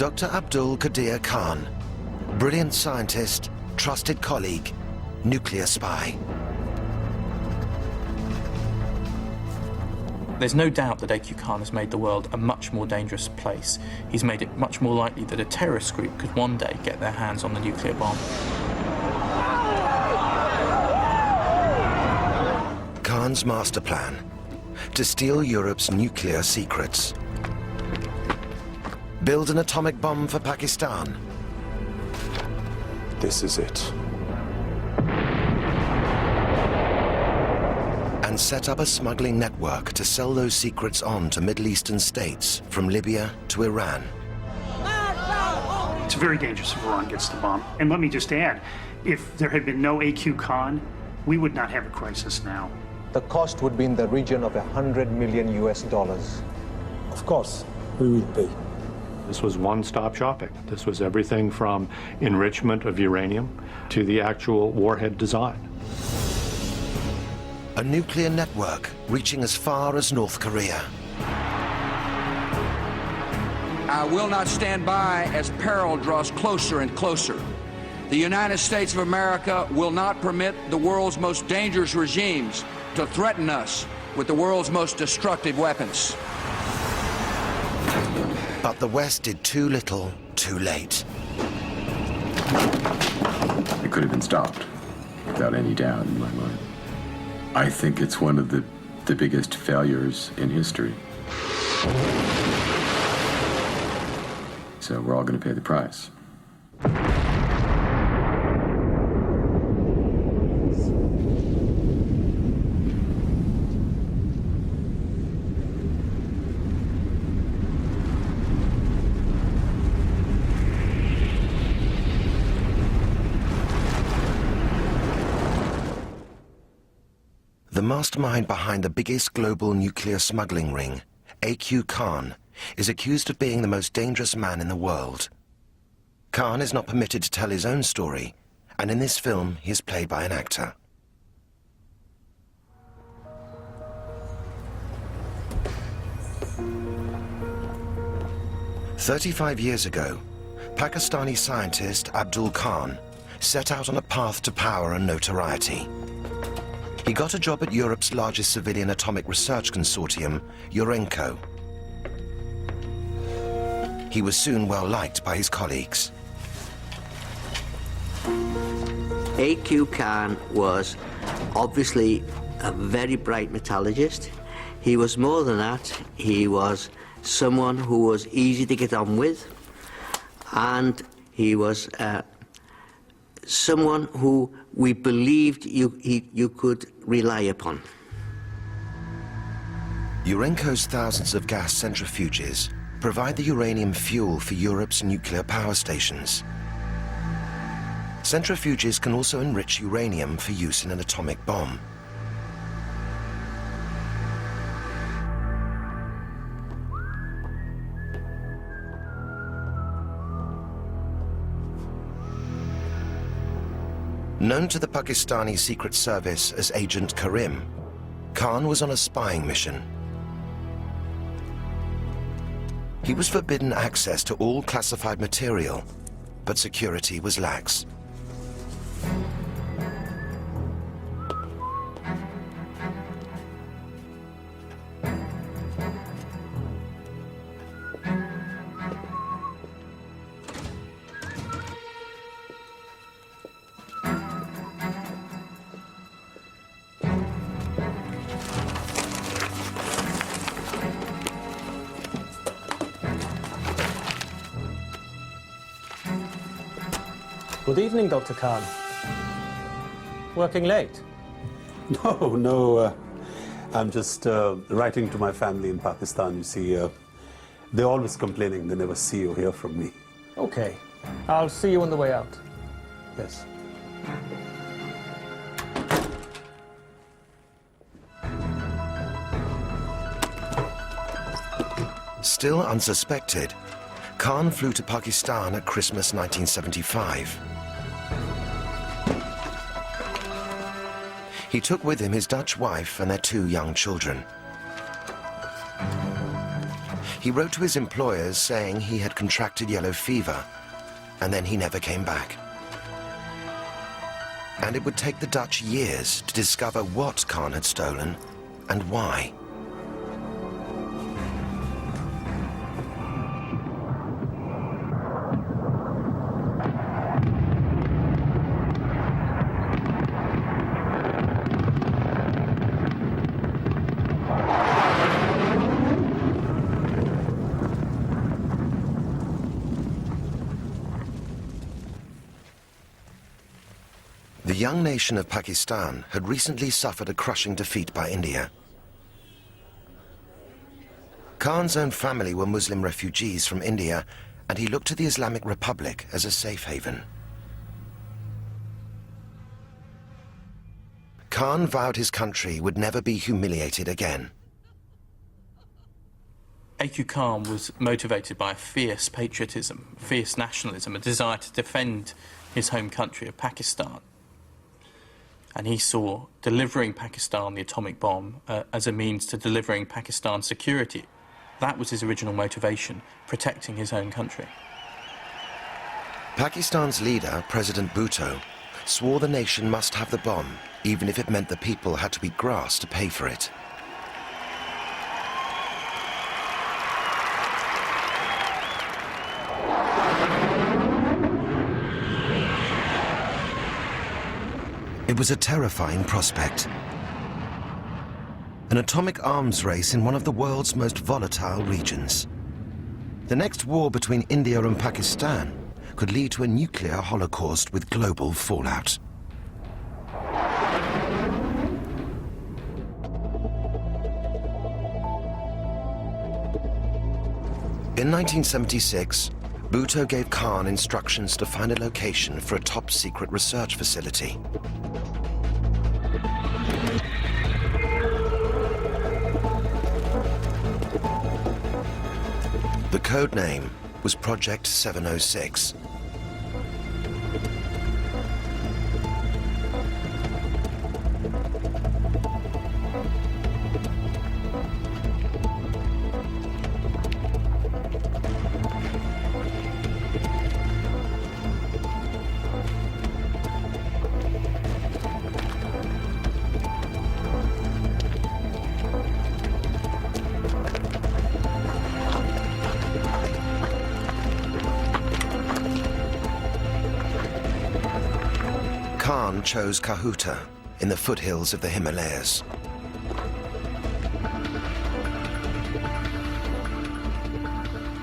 Dr. Abdul Qadir Khan, brilliant scientist, trusted colleague, nuclear spy. There's no doubt that A.Q. Khan has made the world a much more dangerous place. He's made it much more likely that a terrorist group could one day get their hands on the nuclear bomb. Khan's master plan: to steal Europe's nuclear secrets. Build an atomic bomb for Pakistan. This is it. And set up a smuggling network to sell those secrets on to Middle Eastern states, from Libya to Iran. It's very dangerous if Iran gets the bomb. And let me just add, if there had been no A.Q. Khan, we would not have a crisis now. The cost would be in the region of $100 million US. Of course, we will pay. This was one-stop shopping. This was everything from enrichment of uranium to the actual warhead design. A nuclear network reaching as far as North Korea. I will not stand by as peril draws closer and closer. The United States of America will not permit the world's most dangerous regimes to threaten us with the world's most destructive weapons. But the West did too little, too late. It could have been stopped, without any doubt in my mind. I think it's one of the biggest failures in history. So we're all going to pay the price. The mastermind behind the biggest global nuclear smuggling ring, A.Q. Khan, is accused of being the most dangerous man in the world. Khan is not permitted to tell his own story, and in this film he is played by an actor. "35 years ago, Pakistani scientist Abdul Khan set out on a path to power and notoriety. He got a job at Europe's largest civilian atomic research consortium, URENCO. He was soon well liked by his colleagues. A.Q. Khan was obviously a very bright metallurgist. He was more than that. He was someone who was easy to get on with, and he was someone who we believed you could rely upon. URENCO's thousands of gas centrifuges provide the uranium fuel for Europe's nuclear power stations. Centrifuges can also enrich uranium for use in an atomic bomb. Known to the Pakistani Secret Service as Agent Karim, Khan was on a spying mission. He was forbidden access to all classified material, but security was lax. Good evening, Dr. Khan. Working late? No, I'm just writing to my family in Pakistan. You see, they're always complaining they never see or hear from me. Okay. I'll see you on the way out. Yes. Still unsuspected, Khan flew to Pakistan at Christmas 1975. He took with him his Dutch wife and their 2 young children. He wrote to his employers saying he had contracted yellow fever, and then he never came back. And it would take the Dutch years to discover what Khan had stolen and why. The young nation of Pakistan had recently suffered a crushing defeat by India. Khan's own family were Muslim refugees from India, and he looked to the Islamic Republic as a safe haven. Khan vowed his country would never be humiliated again. A.Q. Khan was motivated by a fierce patriotism, fierce nationalism, a desire to defend his home country of Pakistan. And he saw delivering Pakistan the atomic bomb as a means to delivering Pakistan's security. That was his original motivation, protecting his own country. Pakistan's leader, President Bhutto, swore the nation must have the bomb, even if it meant the people had to eat grass to pay for it. It was a terrifying prospect. An atomic arms race in one of the world's most volatile regions. The next war between India and Pakistan could lead to a nuclear holocaust with global fallout. In 1976, Bhutto gave Khan instructions to find a location for a top-secret research facility. The code name was Project 706. Khan chose Kahuta in the foothills of the Himalayas.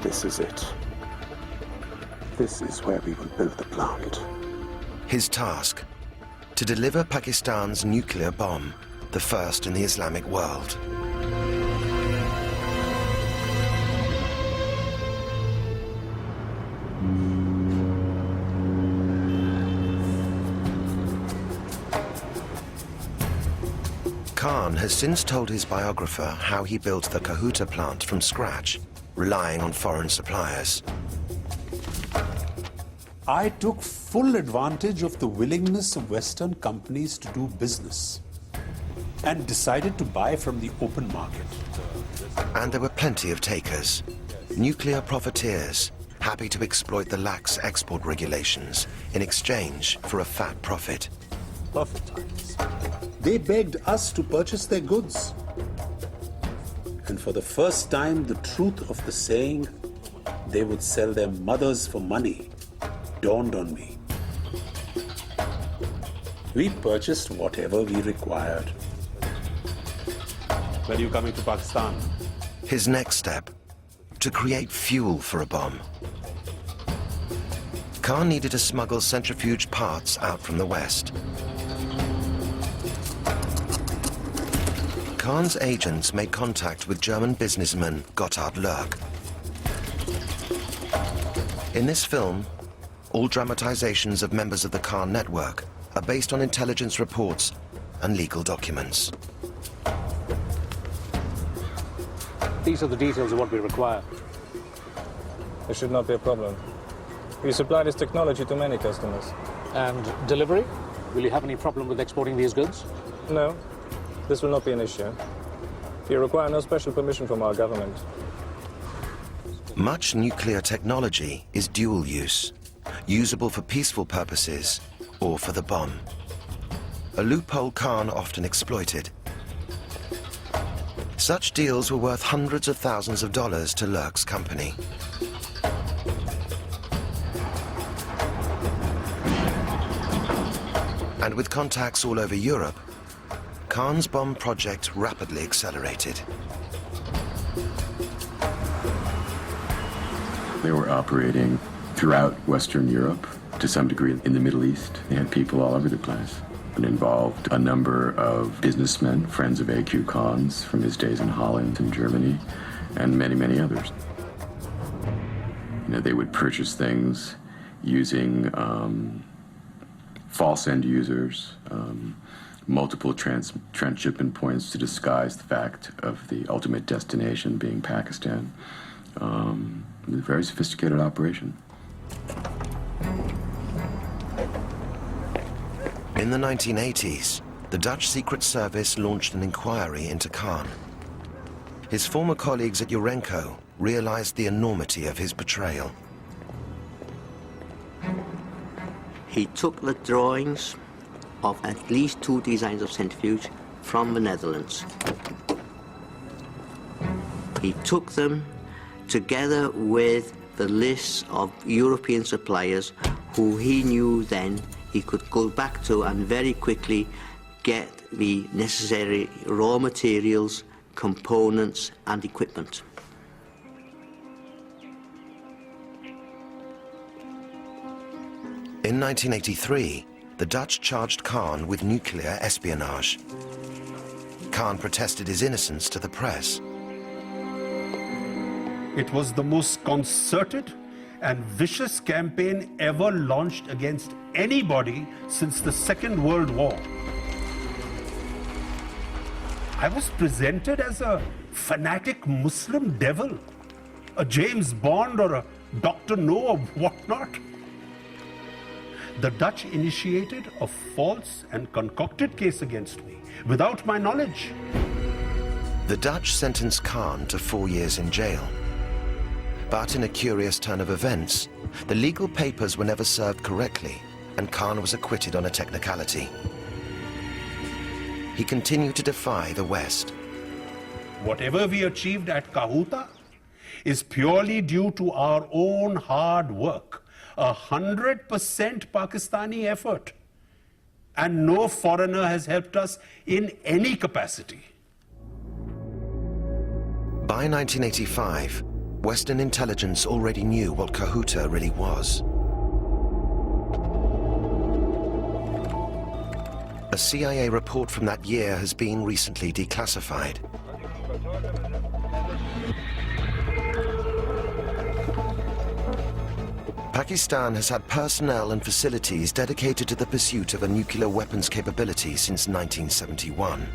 This is it. This is where we will build the plant. His task, to deliver Pakistan's nuclear bomb, the first in the Islamic world. Khan has since told his biographer how he built the Kahuta plant from scratch, relying on foreign suppliers. I took full advantage of the willingness of Western companies to do business and decided to buy from the open market. And there were plenty of takers, nuclear profiteers, happy to exploit the lax export regulations in exchange for a fat profit. Perfect times. They begged us to purchase their goods. And for the first time, the truth of the saying, they would sell their mothers for money, dawned on me. We purchased whatever we required. When are you coming to Pakistan? His next step, to create fuel for a bomb. Khan needed to smuggle centrifuge parts out from the West. Khan's agents made contact with German businessman Gotthard Lerck. In this film, all dramatizations of members of the Khan network are based on intelligence reports and legal documents. These are the details of what we require. There should not be a problem. We supply this technology to many customers. And delivery? Will you have any problem with exporting these goods? No, this will not be an issue. You require no special permission from our government. Much nuclear technology is dual use, usable for peaceful purposes or for the bomb. A loophole Khan often exploited. Such deals were worth hundreds of thousands of dollars to Lurk's company. And with contacts all over Europe, Khan's bomb project rapidly accelerated. They were operating throughout Western Europe, to some degree in the Middle East. They had people all over the place. It involved a number of businessmen, friends of A.Q. Khan's from his days in Holland and Germany, and many, many others. You know, they would purchase things using false end users, multiple transshipment points to disguise the fact of the ultimate destination being Pakistan. It was a very sophisticated operation. In the 1980s, the Dutch Secret Service launched an inquiry into Khan. His former colleagues at URENCO realized the enormity of his betrayal. He took the drawings of at least 2 designs of centrifuge from the Netherlands. He took them together with the lists of European suppliers who he knew then he could go back to and very quickly get the necessary raw materials, components and equipment. In 1983, the Dutch charged Khan with nuclear espionage. Khan protested his innocence to the press. It was the most concerted and vicious campaign ever launched against anybody since the Second World War. I was presented as a fanatic Muslim devil, a James Bond or a Dr. No or whatnot. The Dutch initiated a false and concocted case against me without my knowledge. The Dutch sentenced Khan to 4 years in jail. But in a curious turn of events, the legal papers were never served correctly, and Khan was acquitted on a technicality. He continued to defy the West. Whatever we achieved at Kahuta is purely due to our own hard work, 100% Pakistani effort, and no foreigner has helped us in any capacity. By 1985, Western intelligence already knew what Kahuta really was. A CIA report from that year has been recently declassified. Pakistan has had personnel and facilities dedicated to the pursuit of a nuclear weapons capability since 1971.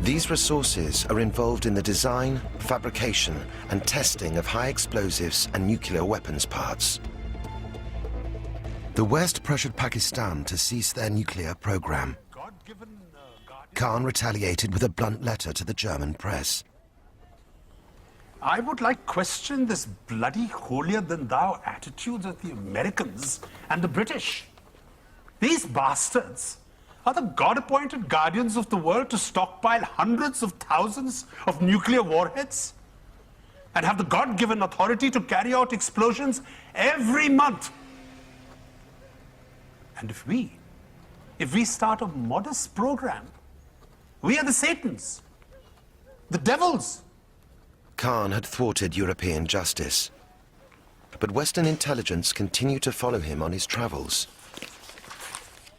These resources are involved in the design, fabrication, and testing of high explosives and nuclear weapons parts. The West pressured Pakistan to cease their nuclear program. Khan retaliated with a blunt letter to the German press. I would like question this bloody holier-than-thou attitudes of the Americans and the British. These bastards are the God-appointed guardians of the world to stockpile hundreds of thousands of nuclear warheads and have the God-given authority to carry out explosions every month. And if we start a modest program, we are the Satans, the devils. Khan had thwarted European justice, but Western intelligence continued to follow him on his travels.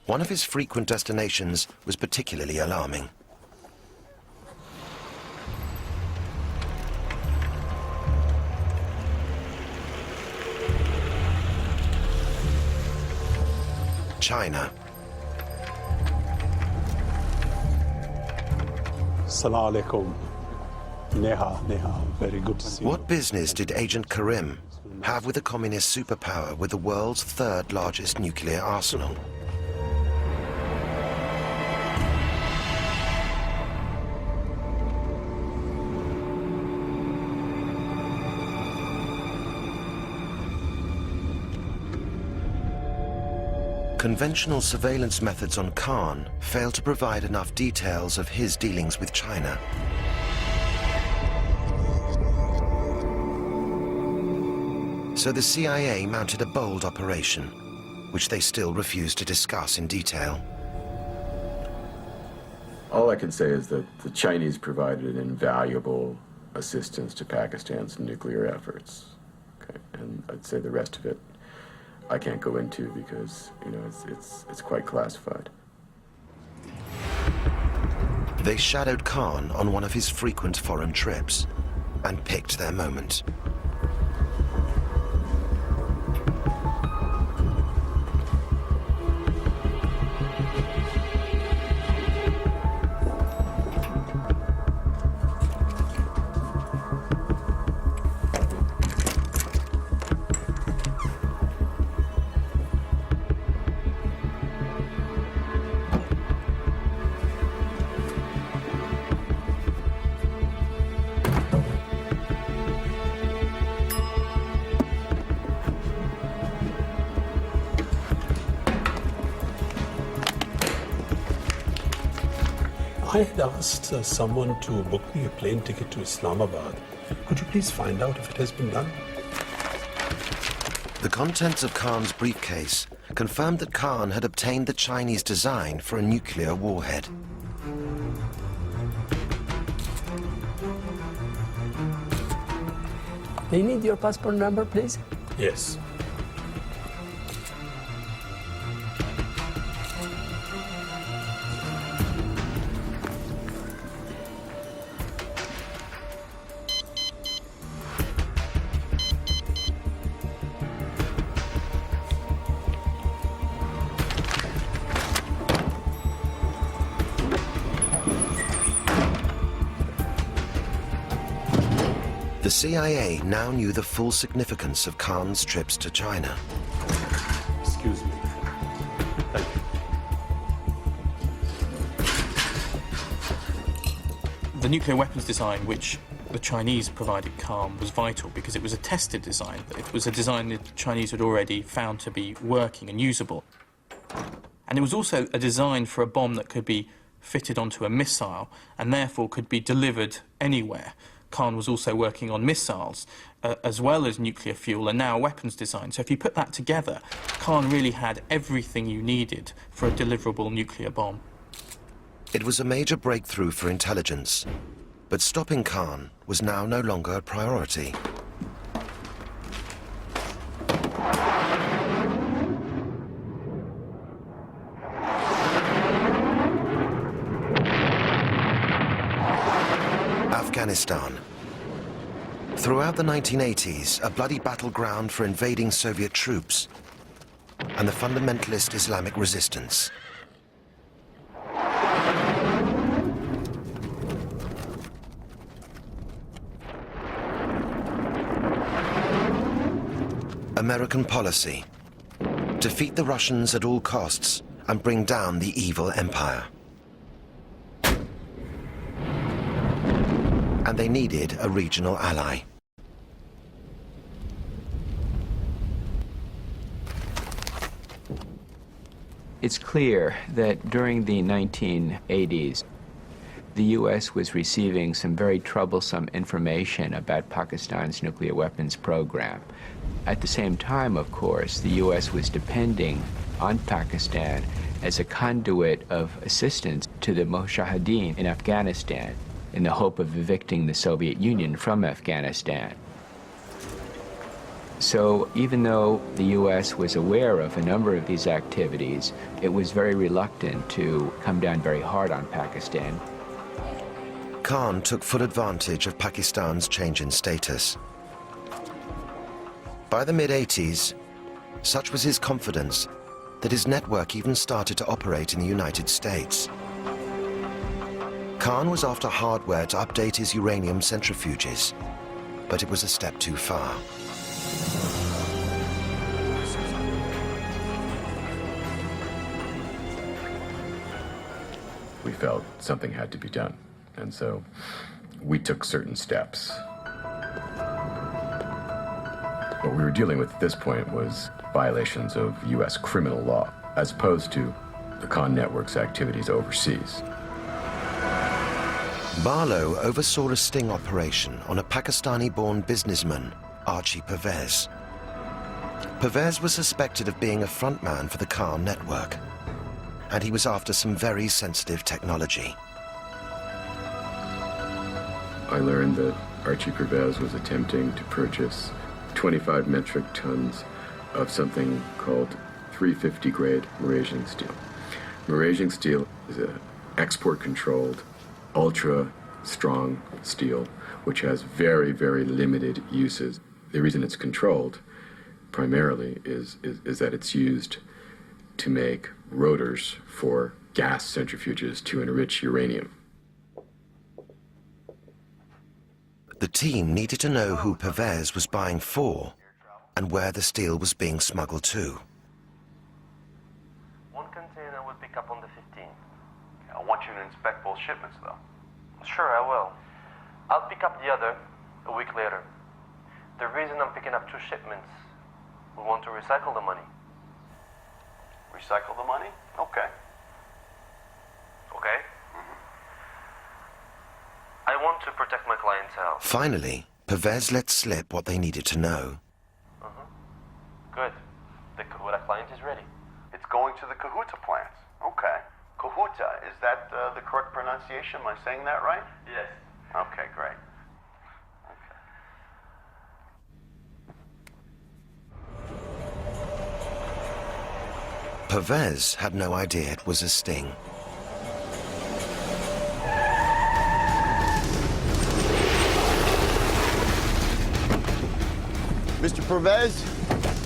One of his frequent destinations was particularly alarming. China. Assalamu alaikum. Neha, very good to see you. What business did Agent Karim have with a communist superpower with the world's third largest nuclear arsenal? Conventional surveillance methods on Khan failed to provide enough details of his dealings with China. So the CIA mounted a bold operation, which they still refuse to discuss in detail. All I can say is that the Chinese provided invaluable assistance to Pakistan's nuclear efforts. Okay? And I'd say the rest of it I can't go into because, you know, it's quite classified. They shadowed Khan on one of his frequent foreign trips and picked their moment. I had asked someone to book me a plane ticket to Islamabad. Could you please find out if it has been done? The contents of Khan's briefcase confirmed that Khan had obtained the Chinese design for a nuclear warhead. Do you need your passport number, please? Yes. The CIA now knew the full significance of Khan's trips to China. Excuse me. Thank you. The nuclear weapons design which the Chinese provided Khan was vital because it was a tested design. It was a design that the Chinese had already found to be working and usable. And it was also a design for a bomb that could be fitted onto a missile and therefore could be delivered anywhere. Khan was also working on missiles, as well as nuclear fuel, and now weapons design. So if you put that together, Khan really had everything you needed for a deliverable nuclear bomb. It was a major breakthrough for intelligence, but stopping Khan was now no longer a priority. Afghanistan. Throughout the 1980s, a bloody battleground for invading Soviet troops and the fundamentalist Islamic resistance. American policy: defeat the Russians at all costs and bring down the evil empire. And they needed a regional ally. It's clear that during the 1980s, the U.S. was receiving some very troublesome information about Pakistan's nuclear weapons program. At the same time, of course, the U.S. was depending on Pakistan as a conduit of assistance to the Mujahideen in Afghanistan, in the hope of evicting the Soviet Union from Afghanistan. So even though the U.S. was aware of a number of these activities, it was very reluctant to come down very hard on Pakistan. Khan took full advantage of Pakistan's change in status. By the mid-80s, such was his confidence that his network even started to operate in the United States. Khan was after hardware to update his uranium centrifuges, but it was a step too far. We felt something had to be done, and so we took certain steps. What we were dealing with at this point was violations of U.S. criminal law. as opposed to the Khan network's activities overseas. Barlow oversaw a sting operation on a Pakistani-born businessman, Archie Pervez. Pervez was suspected of being a frontman for the Khan network, and he was after some very sensitive technology. I learned that Archie Pervez was attempting to purchase 25 metric tons of something called 350 grade Malaysian steel. Malaysian steel is an export-controlled, ultra-strong steel, which has very, very limited uses. The reason it's controlled primarily is that it's used to make rotors for gas centrifuges to enrich uranium. The team needed to know who Pervez was buying for and where the steel was being smuggled to. One container will pick up on the 15th. I want you to inspect both shipments, though. Sure, I will. I'll pick up the other a week later. The reason I'm picking up 2 shipments, we want to recycle the money. Recycle the money? Okay. Okay? I want to protect my clientele. Finally, Pervez let slip what they needed to know. Good. The Kahuta client is ready. It's going to the Kahuta plant. Okay. Kahuta, is that the correct pronunciation? Am I saying that right? Yes. Okay, great. Pervez had no idea it was a sting. Mr. Pervez,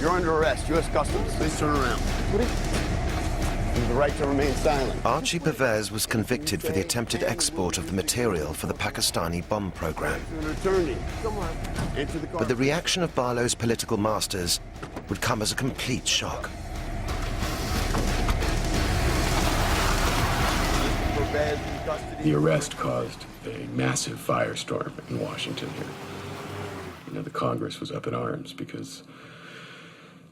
you're under arrest. U.S. Customs. Please turn around. You have the right to remain silent. Archie Pervez was convicted for the attempted export of the material for the Pakistani bomb program. But the reaction of Barlow's political masters would come as a complete shock. The arrest caused a massive firestorm in Washington here. You know, the Congress was up in arms because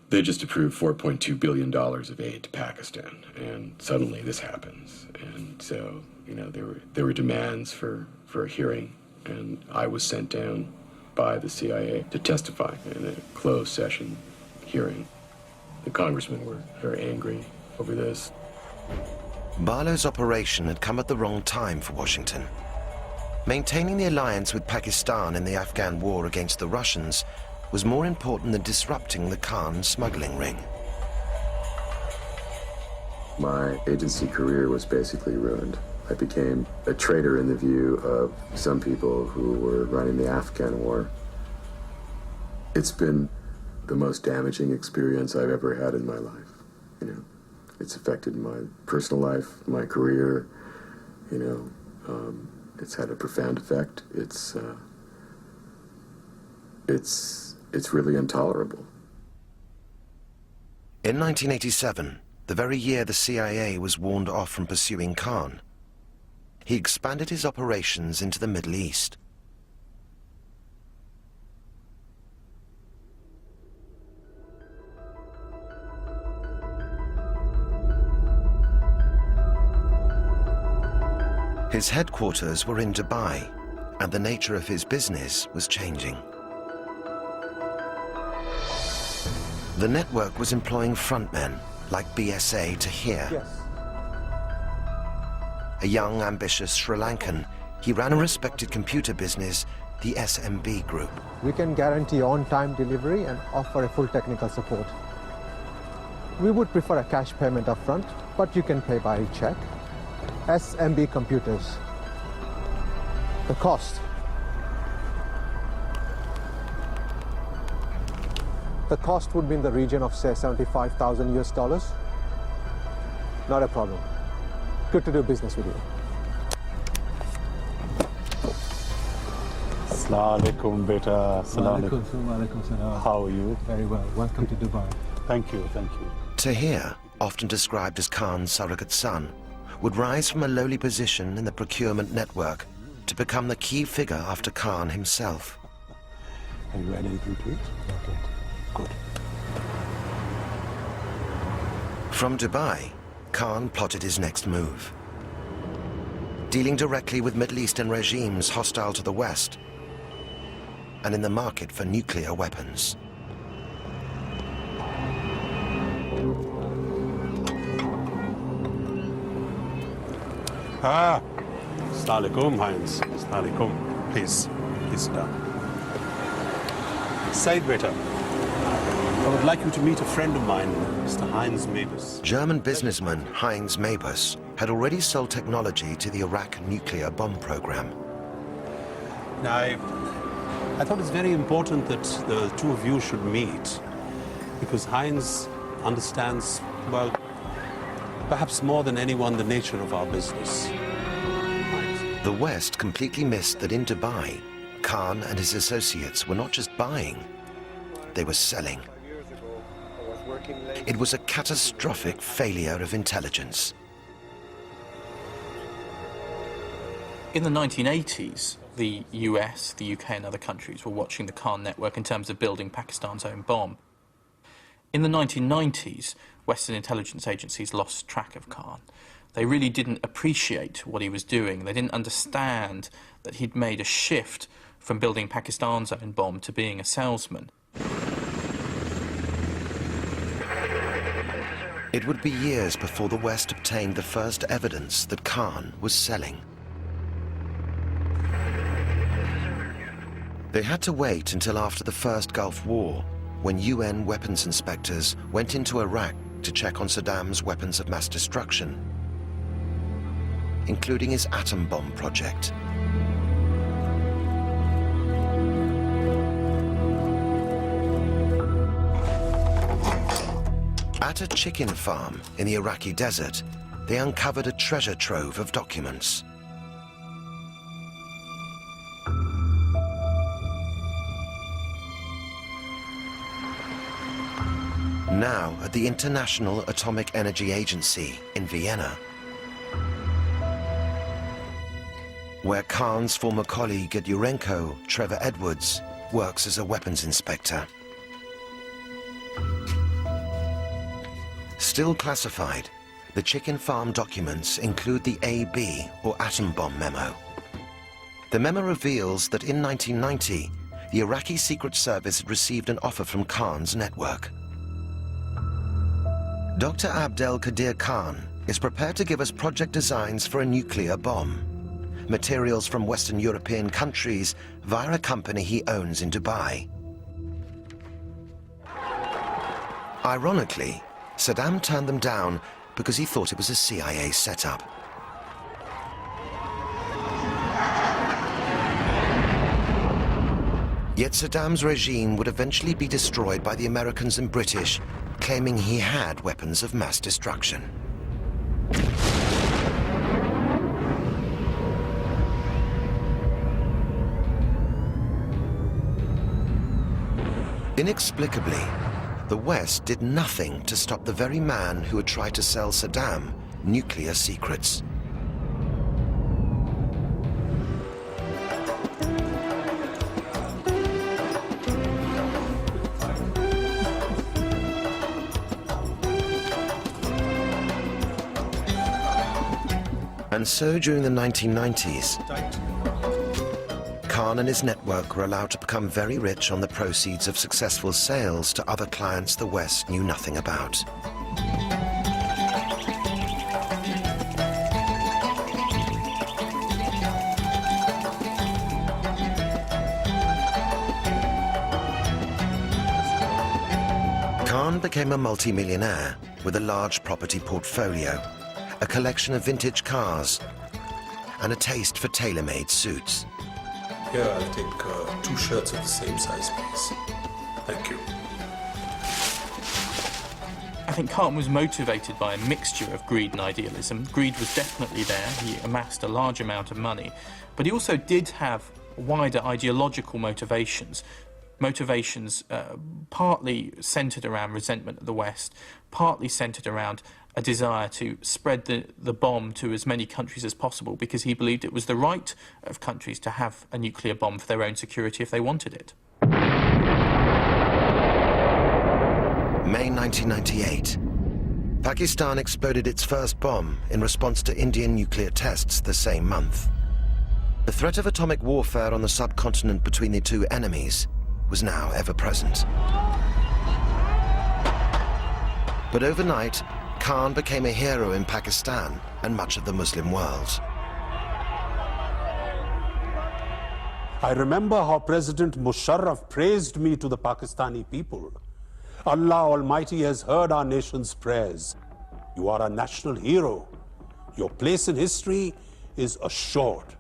they just approved $4.2 billion of aid to Pakistan, and suddenly this happens. And so, you know, there were demands for a hearing, and I was sent down by the CIA to testify in a closed session hearing. The congressmen were very angry over this. Barlow's operation had come at the wrong time for Washington. Maintaining the alliance with Pakistan in the Afghan war against the Russians was more important than disrupting the Khan smuggling ring. My agency career was basically ruined. I became a traitor in the view of some people who were running the Afghan war. It's been the most damaging experience I've ever had in my life. You know, it's affected my personal life, my career, you know. It's had a profound effect. It's really intolerable. In 1987, the very year the CIA was warned off from pursuing Khan, he expanded his operations into the Middle East. His headquarters were in Dubai, and the nature of his business was changing. The network was employing frontmen like BSA Tahir. Yes. A young, ambitious Sri Lankan, he ran a respected computer business, the SMB Group. We can guarantee on-time delivery and offer a full technical support. We would prefer a cash payment upfront, but you can pay by check. SMB Computers. The cost. The cost would be in the region of, say, $75,000 US. Not a problem. Good to do business with you. Assalamu alaikum, beta. Assalamu alaikum. How are you? Very well. Welcome to Dubai. Thank you, thank you. Tahir, often described as Khan's surrogate son, would rise from a lowly position in the procurement network to become the key figure after Khan himself. Have you had anything to eat? Not yet. Good. From Dubai, Khan plotted his next move. Dealing directly with Middle Eastern regimes hostile to the West and in the market for nuclear weapons. Ah, Assalamu alaikum, Heinz. Assalamu alaikum. Please sit down. Said Beta, I would like you to meet a friend of mine, Mr. Heinz Mabus. German businessman Heinz Mabus had already sold technology to the Iraq nuclear bomb program. Now, I thought it's very important that the two of you should meet, because Heinz understands, well, perhaps more than anyone, the nature of our business. The West completely missed that in Dubai, Khan and his associates were not just buying, they were selling. It was a catastrophic failure of intelligence. In the 1980s, the US, the UK and other countries were watching the Khan network in terms of building Pakistan's own bomb. In the 1990s, Western intelligence agencies lost track of Khan. They really didn't appreciate what he was doing. They didn't understand that he'd made a shift from building Pakistan's own bomb to being a salesman. It would be years before the West obtained the first evidence that Khan was selling. They had to wait until after the first Gulf War, when UN weapons inspectors went into Iraq to check on Saddam's weapons of mass destruction, including his atom bomb project. At a chicken farm in the Iraqi desert, they uncovered a treasure trove of documents. Now at the International Atomic Energy Agency in Vienna, where Khan's former colleague at URENCO, Trevor Edwards, works as a weapons inspector. Still classified, the chicken farm documents include the AB, or atom bomb memo. The memo reveals that in 1990, the Iraqi Secret Service had received an offer from Khan's network. Dr. Abdel Qadir Khan is prepared to give us project designs for a nuclear bomb, materials from Western European countries via a company he owns in Dubai. Ironically, Saddam turned them down because he thought it was a CIA setup. Yet Saddam's regime would eventually be destroyed by the Americans and British, claiming he had weapons of mass destruction. Inexplicably, the West did nothing to stop the very man who had tried to sell Saddam nuclear secrets. And so during the 1990s, Khan and his network were allowed to become very rich on the proceeds of successful sales to other clients the West knew nothing about. Khan became a multi-millionaire with a large property portfolio, a collection of vintage cars, and a taste for tailor-made suits. Here, I'll take 2 shirts of the same size, please. Thank you. I think Khan was motivated by a mixture of greed and idealism. Greed was definitely there. He amassed a large amount of money. But he also did have wider ideological motivations. Partly centred around resentment of the West, partly centred around a desire to spread the bomb to as many countries as possible, because he believed it was the right of countries to have a nuclear bomb for their own security if they wanted it. May 1998. Pakistan exploded its first bomb in response to Indian nuclear tests the same month. The threat of atomic warfare on the subcontinent between the two enemies was now ever present. But overnight, Khan became a hero in Pakistan and much of the Muslim world. I remember how President Musharraf praised me to the Pakistani people. Allah Almighty has heard our nation's prayers. You are a national hero. Your place in history is assured.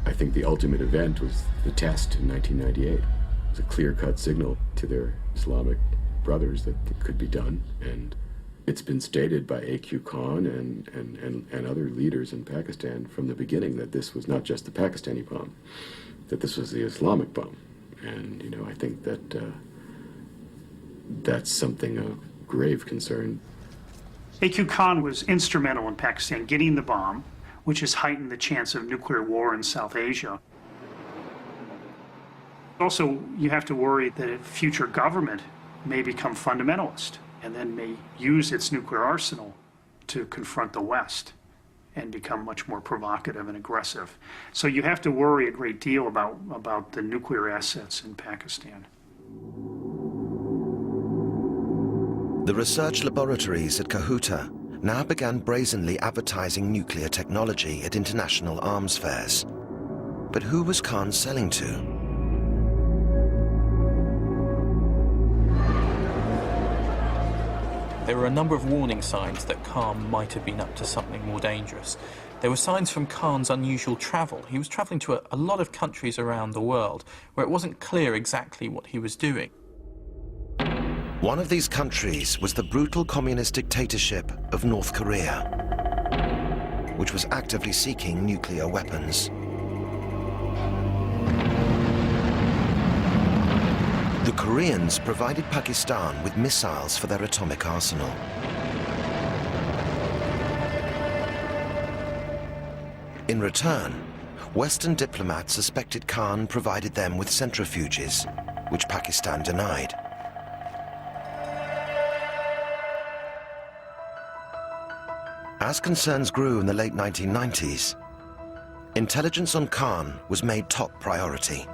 I think the ultimate event was the test in 1998. It was a clear-cut signal to their Islamic brothers that it could be done, and it's been stated by A.Q. Khan and other leaders in Pakistan from the beginning that this was not just the Pakistani bomb, that this was the Islamic bomb. And, you know, I think that that's something of grave concern. A.Q. Khan was instrumental in Pakistan getting the bomb, which has heightened the chance of nuclear war in South Asia. Also, you have to worry that a future government may become fundamentalist and then may use its nuclear arsenal to confront the West and become much more provocative and aggressive. So you have to worry a great deal about the nuclear assets in Pakistan. The research laboratories at Kahuta now began brazenly advertising nuclear technology at international arms fairs. But who was Khan selling to? There were a number of warning signs that Khan might have been up to something more dangerous. There were signs from Khan's unusual travel. He was travelling to a lot of countries around the world where it wasn't clear exactly what he was doing. One of these countries was the brutal communist dictatorship of North Korea, which was actively seeking nuclear weapons. The Koreans provided Pakistan with missiles for their atomic arsenal. In return, Western diplomats suspected Khan provided them with centrifuges, which Pakistan denied. As concerns grew in the late 1990s, intelligence on Khan was made top priority.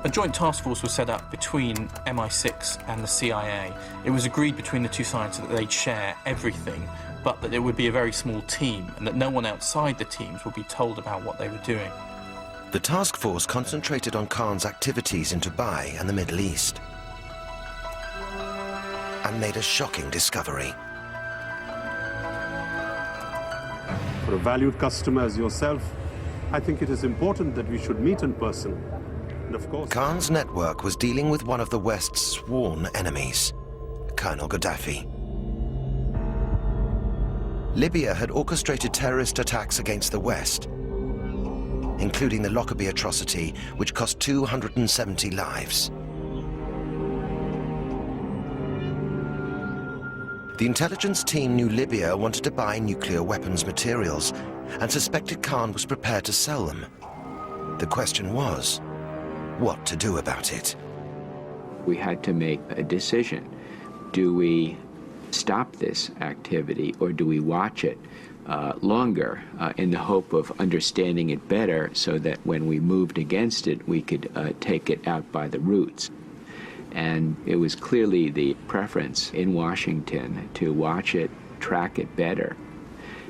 A joint task force was set up between MI6 and the CIA. It was agreed between the two sides that they'd share everything, but that it would be a very small team and that no one outside the teams would be told about what they were doing. The task force concentrated on Khan's activities in Dubai and the Middle East and made a shocking discovery. For a valued customer as yourself, I think it is important that we should meet in person. And of course, Khan's network was dealing with one of the West's sworn enemies, Colonel Gaddafi. Libya had orchestrated terrorist attacks against the West, including the Lockerbie atrocity, which cost 270 lives. The intelligence team knew Libya wanted to buy nuclear weapons materials and suspected Khan was prepared to sell them. The question was, what to do about it? We had to make a decision. Do we stop this activity or do we watch it longer in the hope of understanding it better so that when we moved against it, we could take it out by the roots? And it was clearly the preference in Washington to watch it, track it better,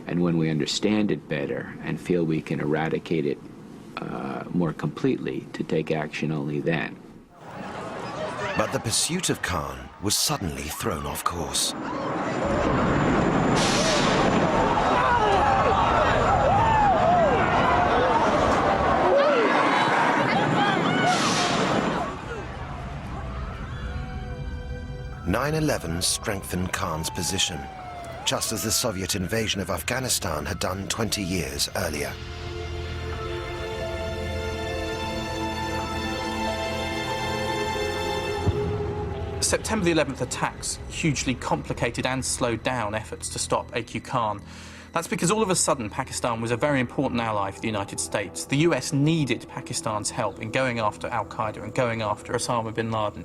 and when we understand it better and feel we can eradicate it more completely, to take action only then. But the pursuit of Khan was suddenly thrown off course. "9/11 strengthened Khan's position, just as the Soviet invasion of Afghanistan had done 20 years earlier. September the 11th attacks hugely complicated and slowed down efforts to stop A.Q. Khan. That's because all of a sudden Pakistan was a very important ally for the United States. The US needed Pakistan's help in going after al-Qaeda and going after Osama bin Laden.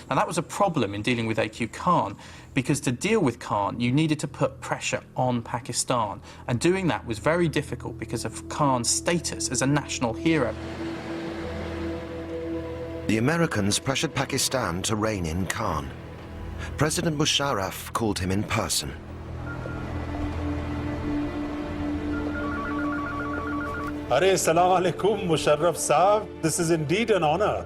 Now that was a problem in dealing with A.Q. Khan, because to deal with Khan you needed to put pressure on Pakistan, and doing that was very difficult because of Khan's status as a national hero. The Americans pressured Pakistan to rein in Khan. President Musharraf called him in person. Arey, salam alaikum, Musharraf Saab. This is indeed an honor.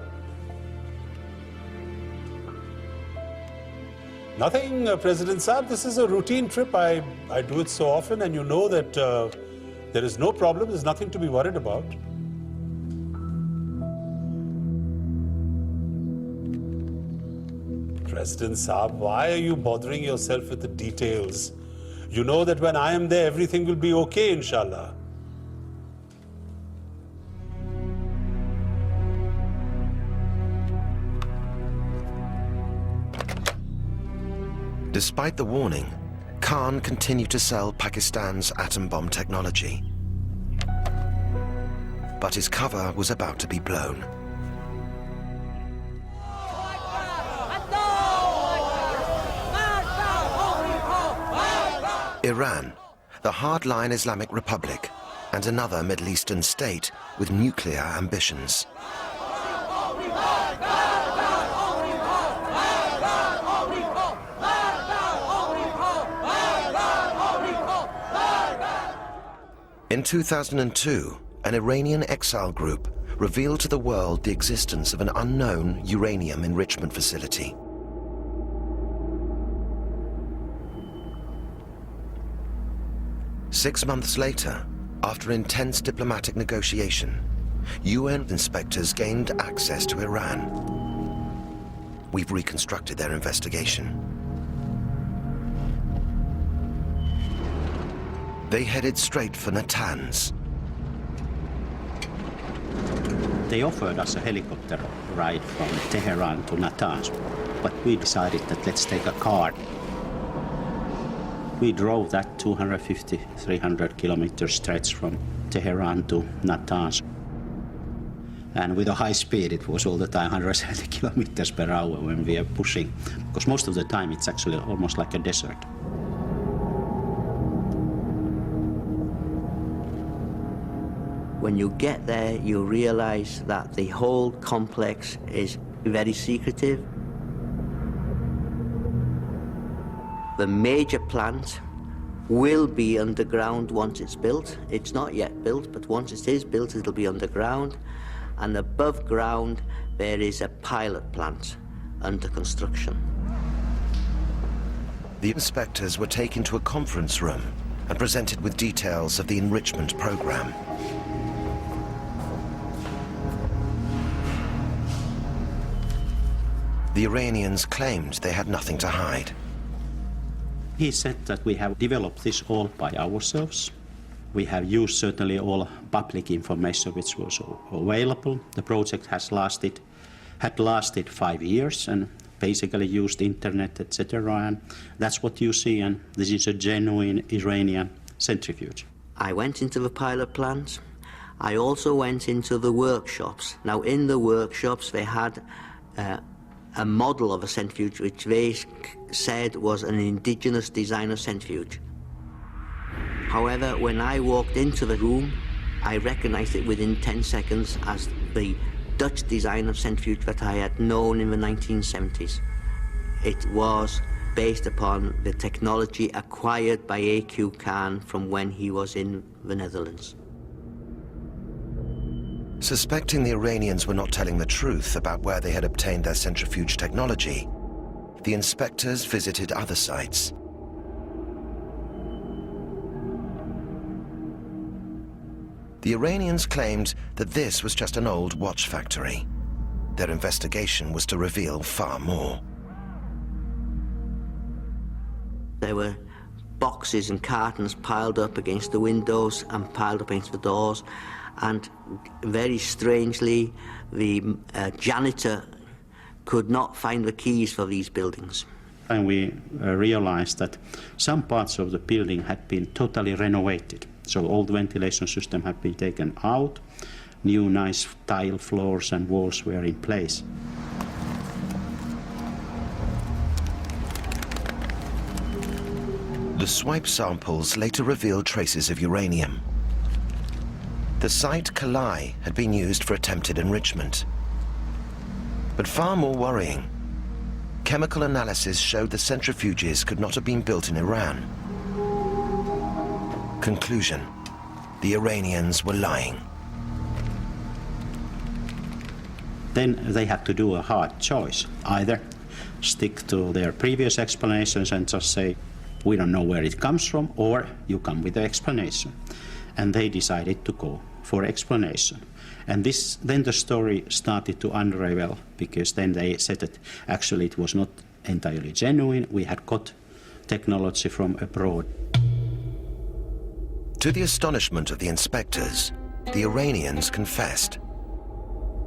Nothing, President Saab. This is a routine trip. I do it so often, and you know that there is no problem. There's nothing to be worried about. President Saab, why are you bothering yourself with the details? You know that when I am there, everything will be okay, inshallah. Despite the warning, Khan continued to sell Pakistan's atom bomb technology. But his cover was about to be blown. Iran, the hardline Islamic Republic, and another Middle Eastern state with nuclear ambitions. In 2002, an Iranian exile group revealed to the world the existence of an unknown uranium enrichment facility. Six months later, after intense diplomatic negotiation, UN inspectors gained access to Iran. We've reconstructed their investigation. They headed straight for Natanz. They offered us a helicopter ride from Tehran to Natanz, but we decided that let's take a car. We drove that 250, 300 kilometer stretch from Tehran to Natanz. And with a high speed, it was all the time 170 kilometers per hour when we are pushing, because most of the time it's actually almost like a desert. When you get there, you realize that the whole complex is very secretive. The major plant will be underground once it's built. It's not yet built, but once it is built, it'll be underground. And above ground, there is a pilot plant under construction. The inspectors were taken to a conference room and presented with details of the enrichment program. The Iranians claimed they had nothing to hide. He said that we have developed this all by ourselves. We have used certainly all public information which was available. The project had lasted 5 years and basically used internet, etc. And that's what you see, and this is a genuine Iranian centrifuge. I went into the pilot plant. I also went into the workshops. Now, in the workshops, they had a model of a centrifuge which they said was an indigenous design of centrifuge. However, when I walked into the room, I recognized it within 10 seconds as the Dutch design of centrifuge that I had known in the 1970s. It was based upon the technology acquired by A.Q. Khan from when he was in the Netherlands. Suspecting the Iranians were not telling the truth about where they had obtained their centrifuge technology, the inspectors visited other sites. The Iranians claimed that this was just an old watch factory. Their investigation was to reveal far more. There were boxes and cartons piled up against the windows and piled up against the doors. And very strangely, the janitor could not find the keys for these buildings. And we realized that some parts of the building had been totally renovated. So old ventilation system had been taken out, new nice tile floors and walls were in place. The swipe samples later revealed traces of uranium. The site Kalai had been used for attempted enrichment. But far more worrying, chemical analysis showed the centrifuges could not have been built in Iran. Conclusion: the Iranians were lying. Then they had to do a hard choice. Either stick to their previous explanations and just say, we don't know where it comes from, or you come with the explanation. And they decided to go for explanation. And then the story started to unravel, because then they said that actually it was not entirely genuine. We had got technology from abroad. To the astonishment of the inspectors, the Iranians confessed.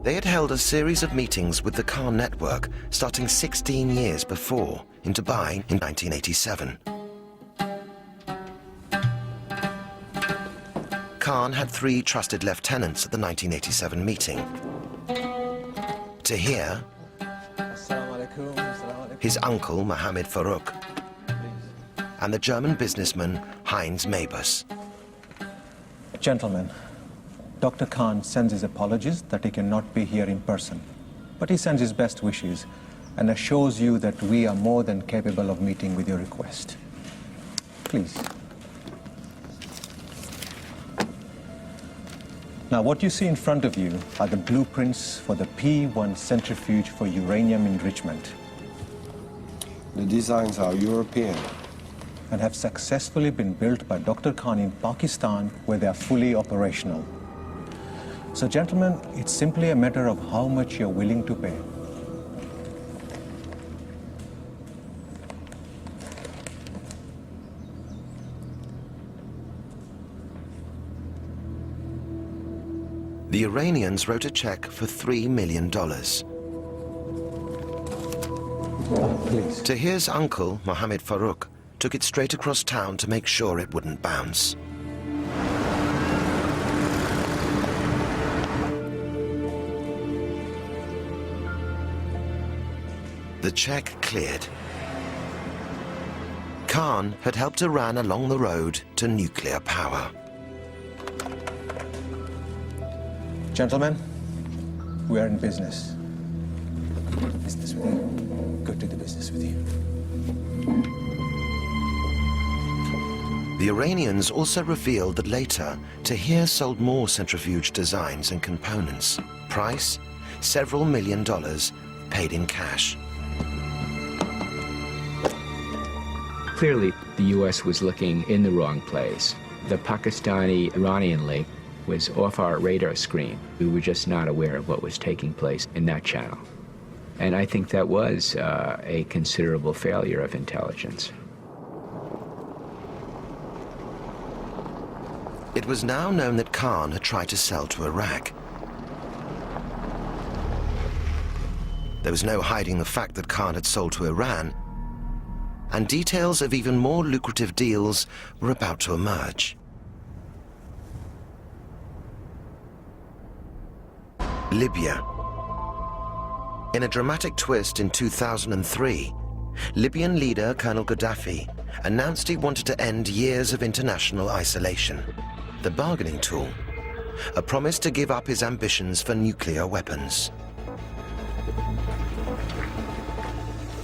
They had held a series of meetings with the Khan network starting 16 years before, in Dubai in 1987. Khan had 3 trusted lieutenants at the 1987 meeting. Tahir, his uncle Mohammed Farouk, and the German businessman Heinz Mabus. Gentlemen, Dr. Khan sends his apologies that he cannot be here in person, but he sends his best wishes and assures you that we are more than capable of meeting with your request. Please. Now, what you see in front of you are the blueprints for the P1 centrifuge for uranium enrichment. The designs are European and have successfully been built by Dr. Khan in Pakistan, where they are fully operational. So, gentlemen, it's simply a matter of how much you're willing to pay. The Iranians wrote a check for $3 million. Please. Tahir's uncle, Mohammed Farouk, took it straight across town to make sure it wouldn't bounce. The check cleared. Khan had helped Iran along the road to nuclear power. Gentlemen, we are in business. Business with you. Go to the business with you. The Iranians also revealed that later, Tahir sold more centrifuge designs and components. Price, several $1 million, paid in cash. Clearly, the U.S. was looking in the wrong place. The Pakistani-Iranian link was off our radar screen. We were just not aware of what was taking place in that channel. And I think that was a considerable failure of intelligence. It was now known that Khan had tried to sell to Iraq. There was no hiding the fact that Khan had sold to Iran, and details of even more lucrative deals were about to emerge. Libya. In a dramatic twist in 2003, Libyan leader Colonel Gaddafi announced he wanted to end years of international isolation. The bargaining tool, a promise to give up his ambitions for nuclear weapons.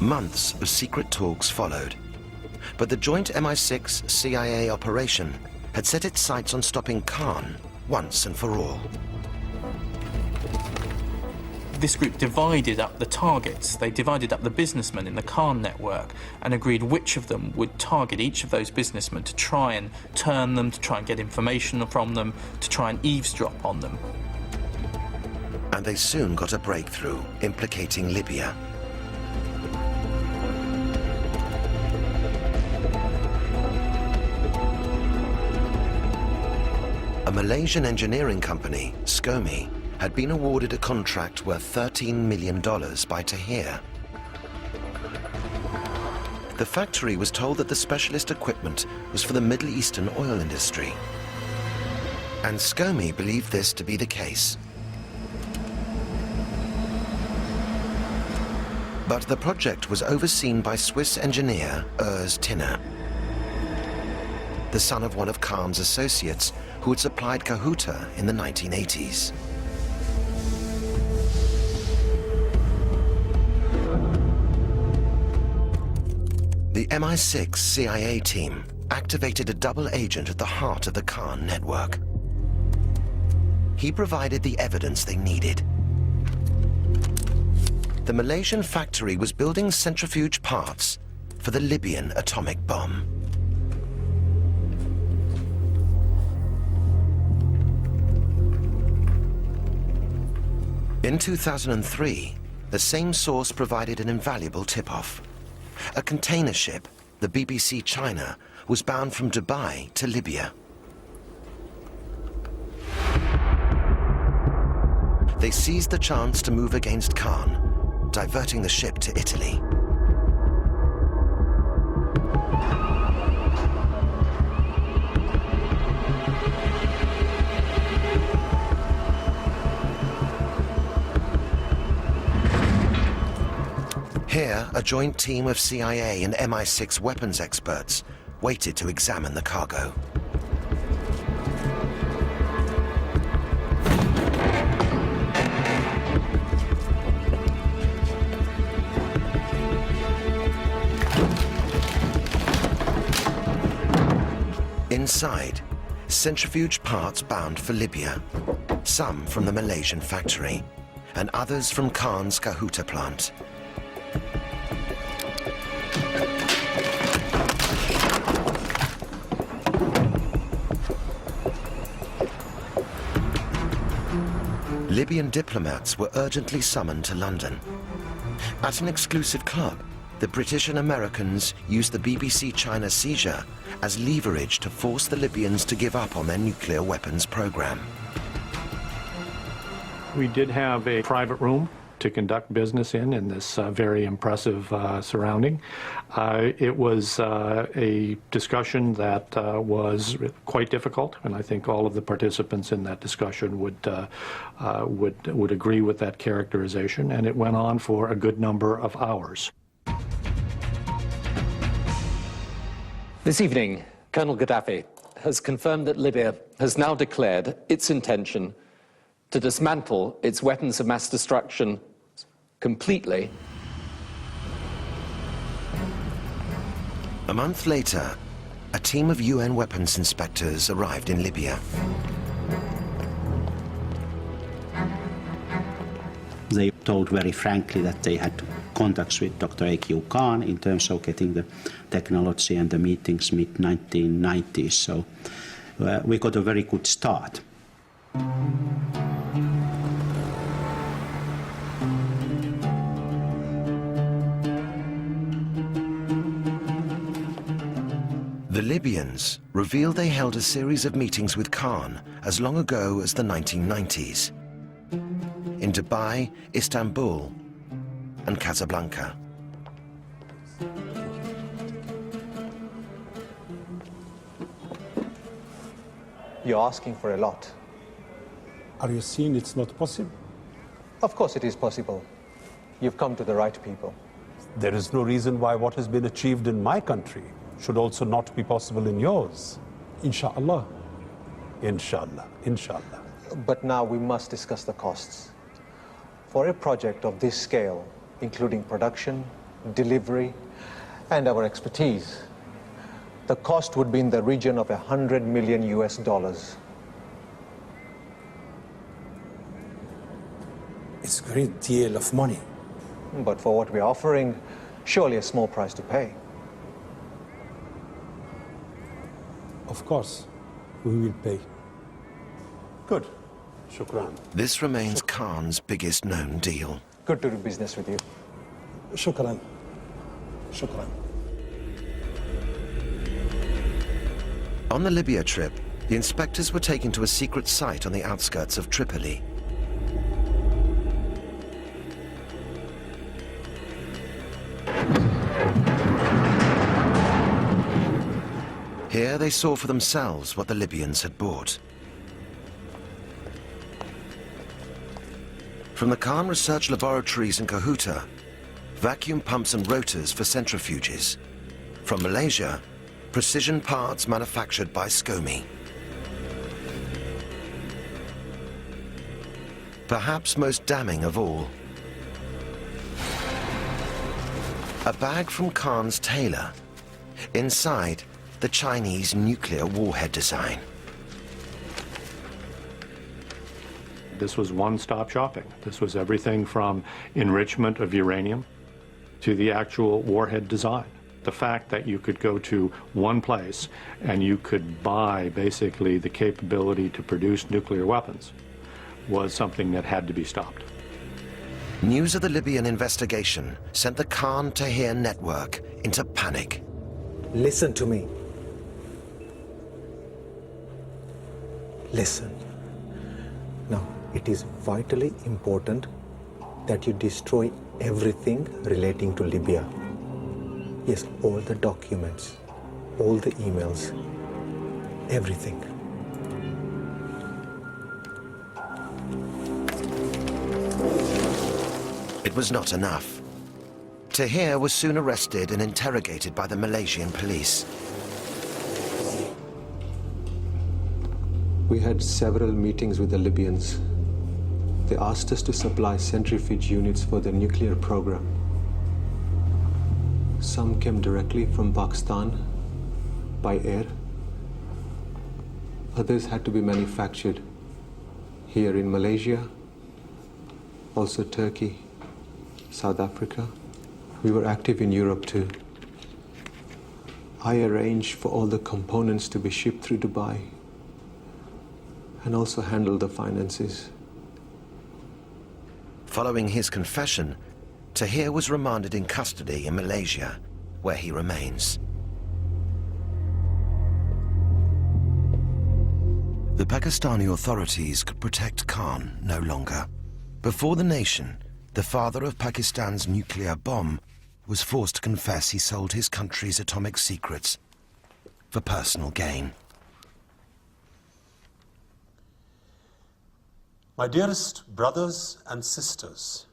Months of secret talks followed, but the joint MI6-CIA operation had set its sights on stopping Khan once and for all. This group divided up the targets. They divided up the businessmen in the Khan network and agreed which of them would target each of those businessmen to try and turn them, to try and get information from them, to try and eavesdrop on them. And they soon got a breakthrough implicating Libya. A Malaysian engineering company, SCOMI, had been awarded a contract worth $13 million by Tahir. The factory was told that the specialist equipment was for the Middle Eastern oil industry. And SCOME believed this to be the case. But the project was overseen by Swiss engineer Urs Tinner, the son of one of Kahn's associates who had supplied Kahuta in the 1980s. The MI6 CIA team activated a double agent at the heart of the Kahn network. He provided the evidence they needed. The Malaysian factory was building centrifuge parts for the Libyan atomic bomb. In 2003, the same source provided an invaluable tip-off. A container ship, the BBC China, was bound from Dubai to Libya. They seized the chance to move against Kahn, diverting the ship to Italy. Here, a joint team of CIA and MI6 weapons experts waited to examine the cargo. Inside, centrifuge parts bound for Libya, some from the Malaysian factory, and others from Kahn's Kahuta plant. Libyan diplomats were urgently summoned to London. At an exclusive club, the British and Americans used the BBC China seizure as leverage to force the Libyans to give up on their nuclear weapons program. We did have a private room to conduct business in this very impressive surrounding. It was a discussion that was quite difficult, and I think all of the participants in that discussion would agree with that characterization, and it went on for a good number of hours. This evening, Colonel Gaddafi has confirmed that Libya has now declared its intention to dismantle its weapons of mass destruction completely. A month later, a team of UN weapons inspectors arrived in Libya. They told very frankly that they had contacts with Dr. A.Q. Kahn in terms of getting the technology and the meetings mid-1990s. So we got a very good start. The Libyans revealed they held a series of meetings with Kahn as long ago as the 1990s. In Dubai, Istanbul, and Casablanca. You're asking for a lot. Are you seeing it's not possible? Of course it is possible. You've come to the right people. There is no reason why what has been achieved in my country should also not be possible in yours. Inshallah. Inshallah. Inshallah. But now we must discuss the costs. For a project of this scale, including production, delivery, and our expertise, the cost would be in the region of $100 million US. It's a great deal of money. But for what we're offering, surely a small price to pay. Of course, we will pay. Good. Shukran. This remains Kahn's biggest known deal. Good to do business with you. Shukran. Shukran. On the Libya trip, the inspectors were taken to a secret site on the outskirts of Tripoli. Here they saw for themselves what the Libyans had bought. From the Khan research laboratories in Ceuta, vacuum pumps and rotors for centrifuges. From Malaysia, precision parts manufactured by SCOMI. Perhaps most damning of all, a bag from Khan's tailor. Inside, the Chinese nuclear warhead design. This was one-stop shopping. This was everything from enrichment of uranium to the actual warhead design. The fact that you could go to one place and you could buy basically the capability to produce nuclear weapons was something that had to be stopped. News of the Libyan investigation sent the Khan-Tahir network into panic. Listen to me. Listen. Now, it is vitally important that you destroy everything relating to Libya. Yes, all the documents, all the emails, everything. It was not enough. Tahir was soon arrested and interrogated by the Malaysian police. We had several meetings with the Libyans. They asked us to supply centrifuge units for their nuclear program. Some came directly from Pakistan by air. Others had to be manufactured here in Malaysia, also Turkey, South Africa. We were active in Europe too. I arranged for all the components to be shipped through Dubai and also handled the finances. Following his confession, Tahir was remanded in custody in Malaysia, where he remains. The Pakistani authorities could protect Khan no longer. Before the nation, the father of Pakistan's nuclear bomb was forced to confess he sold his country's atomic secrets for personal gain. My dearest brothers and sisters,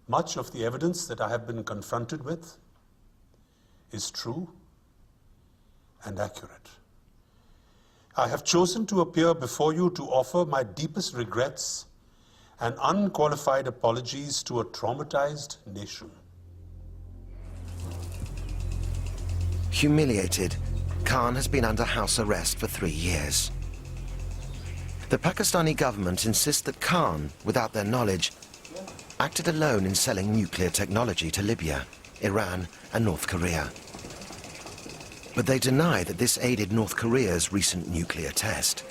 much of the evidence that I have been confronted with is true and accurate. I have chosen to appear before you to offer my deepest regrets and unqualified apologies to a traumatized nation. Humiliated, Khan has been under house arrest for 3 years. The Pakistani government insists that Khan, without their knowledge, acted alone in selling nuclear technology to Libya, Iran, and North Korea. But they deny that this aided North Korea's recent nuclear test.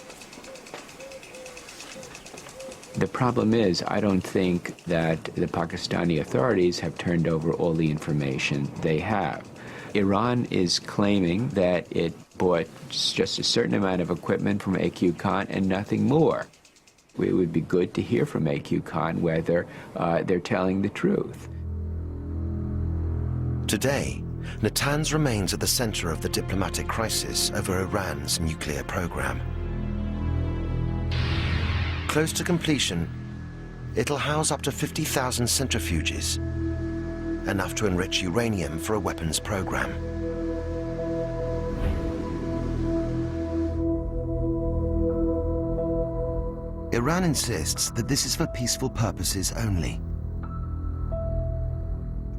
The problem is, I don't think that the Pakistani authorities have turned over all the information they have. Iran is claiming that it bought just a certain amount of equipment from AQ Khan and nothing more. It would be good to hear from AQ Khan whether they're telling the truth. Today, Natanz remains at the center of the diplomatic crisis over Iran's nuclear program. Close to completion, it'll house up to 50,000 centrifuges, enough to enrich uranium for a weapons program. Iran insists that this is for peaceful purposes only.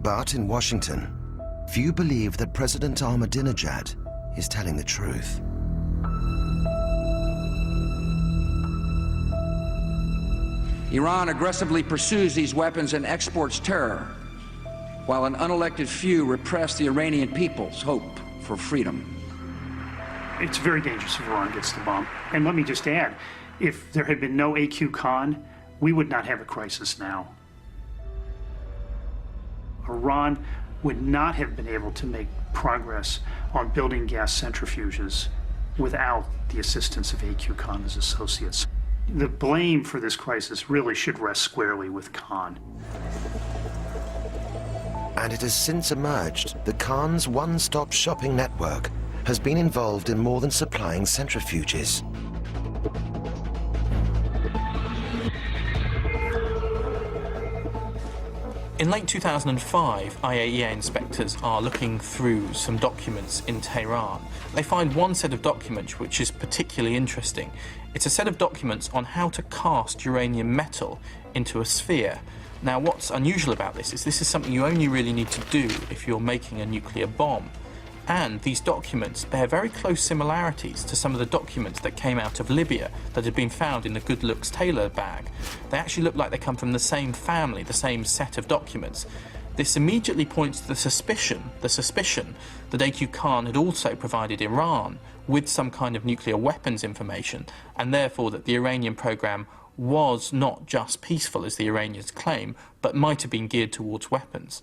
But in Washington, few believe that President Ahmadinejad is telling the truth. Iran aggressively pursues these weapons and exports terror, while an unelected few repress the Iranian people's hope for freedom. It's very dangerous if Iran gets the bomb. And let me just add, if there had been no AQ Khan, we would not have a crisis now. Iran would not have been able to make progress on building gas centrifuges without the assistance of AQ Khan and his associates. The blame for this crisis really should rest squarely with Khan. And it has since emerged that Khan's one-stop shopping network has been involved in more than supplying centrifuges. In late 2005, IAEA inspectors are looking through some documents in Tehran. They find one set of documents which is particularly interesting. It's a set of documents on how to cast uranium metal into a sphere. Now, what's unusual about this is something you only really need to do if you're making a nuclear bomb. And these documents bear very close similarities to some of the documents that came out of Libya that had been found in the Good Looks Taylor bag. They actually look like they come from the same family, the same set of documents. This immediately points to the suspicion that A.Q. Khan had also provided Iran with some kind of nuclear weapons information, and therefore that the Iranian program was not just peaceful, as the Iranians claim, but might have been geared towards weapons.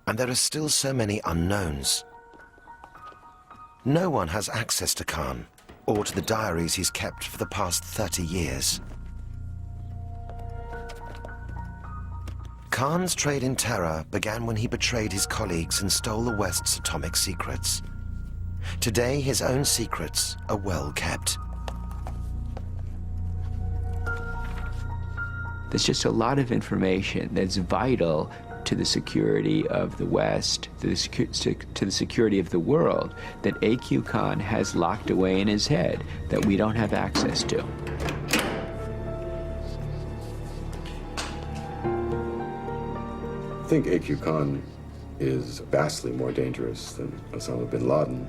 And there are still so many unknowns. No one has access to Khan, or to the diaries he's kept for the past 30 years. Khan's trade in terror began when he betrayed his colleagues and stole the West's atomic secrets. Today, his own secrets are well kept. There's just a lot of information that's vital to the security of the West, to the security of the world, that A.Q. Khan has locked away in his head that we don't have access to. I think A.Q. Khan is vastly more dangerous than Osama bin Laden.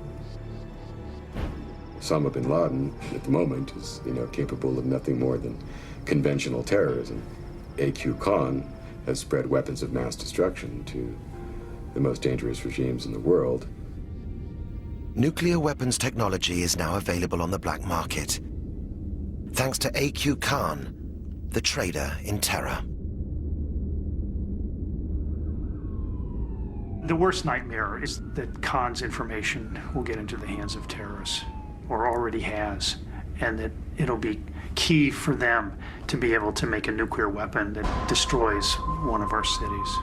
Osama bin Laden, at the moment, is, capable of nothing more than conventional terrorism. A.Q. Khan has spread weapons of mass destruction to the most dangerous regimes in the world. Nuclear weapons technology is now available on the black market, thanks to A.Q. Khan, the trader in terror. The worst nightmare is that Khan's information will get into the hands of terrorists, or already has, and that it'll be key for them to be able to make a nuclear weapon that destroys one of our cities.